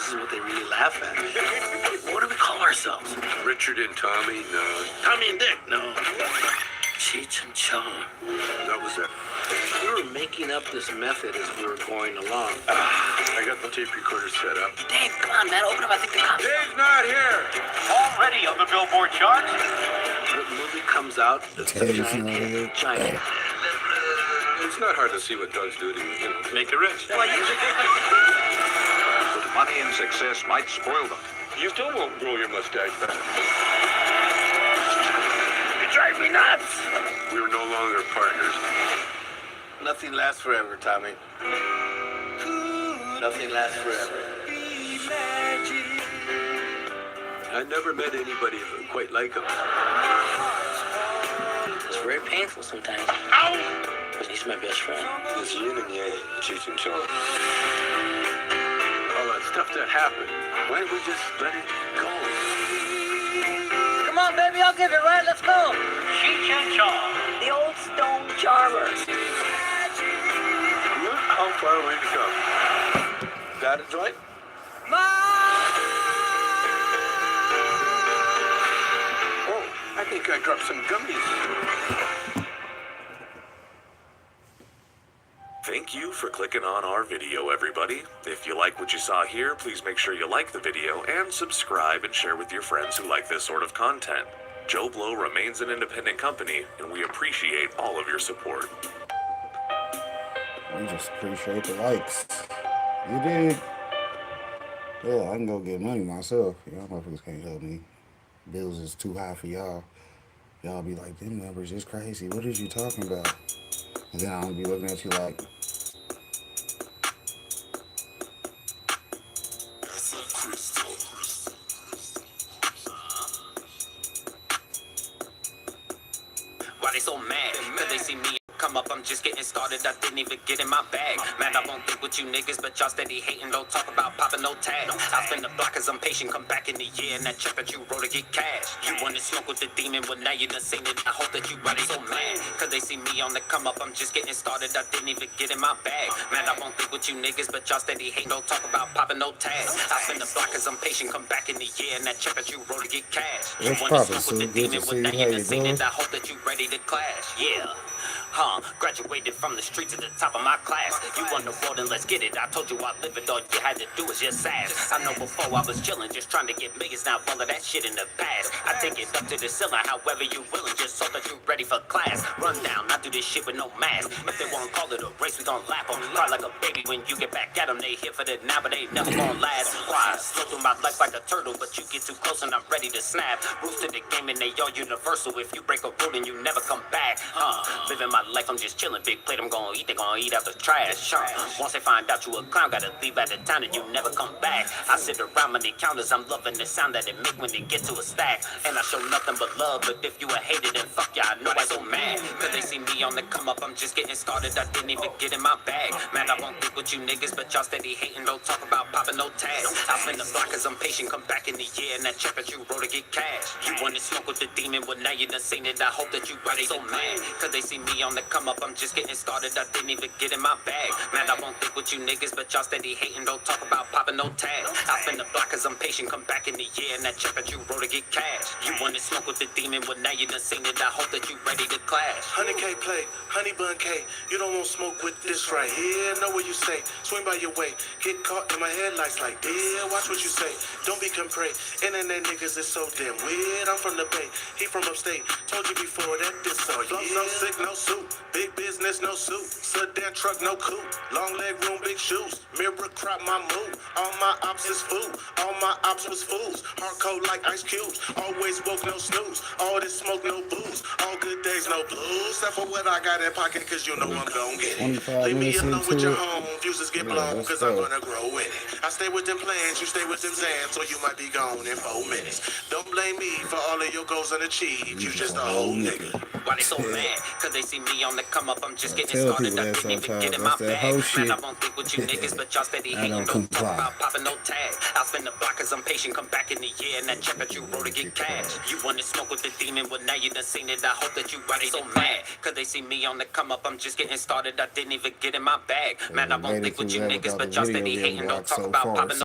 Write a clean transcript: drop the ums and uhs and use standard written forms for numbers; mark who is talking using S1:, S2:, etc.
S1: This is what they really laugh at. What do we call ourselves?
S2: Richard and Tommy? No.
S1: Tommy and Dick? No. Cheech and Chong.
S2: That was it.
S1: We were making up this method as we were going along.
S2: I got the tape recorder set up.
S1: Dave, come on, man. Open up. I think the cops.
S2: Dave's not here!
S3: Already on the Billboard charts?
S1: The movie comes out. It's a giant.
S2: It's not hard to see what drugs do to you,
S3: Make you rich.
S2: But money and success might spoil them. You still won't grow your mustache back.
S1: You drive me nuts.
S2: We're no longer partners.
S1: Nothing lasts forever, Tommy. Nothing lasts forever.
S2: I never met anybody quite like him.
S1: It's very painful sometimes.
S3: Ow!
S1: But he's my best friend.
S2: It's yin and yang, Cheech and Chong. All that stuff that happened, why don't we just let it go?
S4: Come on, baby, I'll give it, right? Let's go.
S3: Cheech and Chong.
S4: The old stone charmers.
S2: Look how far we've come.
S1: Got it, joint?
S2: Oh, I think I dropped some gummies.
S5: Thank you for clicking on our video, everybody. If you like what you saw here, please make sure you like the video and subscribe and share with your friends who like this sort of content. Joe Blow remains an independent company, and we appreciate all of your support.
S6: We just appreciate the likes. You dig? Yeah, I can go get money myself. Y'all motherfuckers can't help me. Bills is too high for y'all. Y'all be like, them numbers is crazy. What is you talking about? And then I'm gonna be looking at you like,
S7: why they so mad? Cause they see me come up, I'm just getting started, I didn't even get in my bag. Man, I won't think with you niggas, but y'all steady hating, don't talk about popping no tag. I spend the block cause I'm patient, come back in the year, and that check that you wrote to get cash. You wanna smoke with the demon, well now you done seen it, I hope that you ready. So mad, cause they see me on the come up, I'm just getting started, I didn't even get in my bag. Man, I won't think with you niggas, but y'all steady hating, don't talk about popping no tag. I spend the block cause I'm patient, come back in the year, and that check that you wrote to get cash. You
S6: what's
S7: wanna
S6: poppin',
S7: smoke with the
S6: Sue? Good
S7: demon,
S6: to
S7: well
S6: see
S7: now
S6: you.
S7: you
S6: How
S7: done
S6: you
S7: seen
S6: doing?
S7: it, I hope that you ready to clash. Yeah. Graduated from the streets to the top of my class. You won the world and let's get it. I told you I live it, all you had to do is just ask. I know before I was chillin', just trying to get millions. Now all of that shit in the past. I take it up to the ceiling, however you willin', just so that you ready for class. Run down, I do this shit with no mask. If they wanna call it a race, we gon' lap 'em. Cry like a baby when you get back at 'em. They here for the now, but they never gon' last. Why? Slow through my life like a turtle, but you get too close and I'm ready to snap. Rules to the game and they all universal. If you break a rule and you never come back. Living my life, I'm just chillin'. Big plate, I'm gonna eat, they gonna eat out the trash. Once they find out you a clown, gotta leave out of town and you never come back. I sit around money counters, I'm loving the sound that it make when they get to a stack. And I show nothing but love, but if you a hater, then fuck ya, I know I so mad. Cause they see me on the come up, I'm just getting started, I didn't even get in my bag. Man, I won't think with you niggas, but y'all steady hating, don't talk about popping no tags. I spend the block cause I'm patient, come back in the year, and that check that you wrote to get cash. You wanna smoke with the demon, well now you done seen it, I hope that you ready. So mad, cause they see me on the come up, I'm just getting started, I didn't even get in my bag. Man, I won't think with you niggas, but y'all steady hating, don't talk about popping no tags. I spend the block cause I'm patient, come back in the year, and that check that you wrote to get cash. You wanna smoke with the demon, well now you done seen it, I hope that you ready to clash.
S8: 100K play, honey bun K. You don't want smoke with this right here. Know what you say. Swing by your way. Get caught in my headlights like dear. Watch what you say. Don't be compre. Internet niggas is so damn weird. I'm from the Bay. He from upstate. Told you before that this so yeah. No sick, no suit. Big business, no suit. Sedan truck, no coupe. Long leg room, big shoes. Mirror crop my move. All my ops is food. All my ops was fools. Hard cold like ice cubes. Always woke, no snooze. All this smoke, no booze. All good days, no blues. Except for what I got in pocket, cause you know I'm gon' get it.
S6: 25
S8: Leave me
S6: minutes
S8: alone with
S6: into
S8: your
S6: it.
S8: home. Fuses get
S6: Yeah,
S8: blown,
S6: let's
S8: cause I'm
S6: go.
S8: gonna grow in it. I stay with them plans, you stay with them Zans, or you might be gone in 4 minutes. Don't blame me for all of your goals unachieved. You just a whole nigga.
S7: Why they so mad? Cause they see me on the come up, I'm just getting
S6: Tell
S7: started,
S6: people
S7: I
S6: that
S7: didn't even
S6: sometimes.
S7: get in my
S6: That's that
S7: bag.
S6: whole
S7: Man,
S6: shit.
S7: I won't think with you niggas, but y'all steady
S6: I
S7: hating,
S6: don't
S7: don't talk
S6: comply.
S7: about popping no tag. I'll spend the block cause I'm patient, come back in the year, and that check that you wrote to get cash. You wanna smoke with the demon, well now you done seen it, I hope that you ready. So mad, cause they see me on the come up, I'm just getting started, I didn't even get in my bag. Man, I won't
S6: Made it
S7: think with
S6: through
S7: you
S6: that
S7: niggas,
S6: without
S7: but
S6: the
S7: y'all
S6: video
S7: steady
S6: being
S7: hating, don't
S6: blocked
S7: talk
S6: so
S7: about
S6: far.
S7: popping no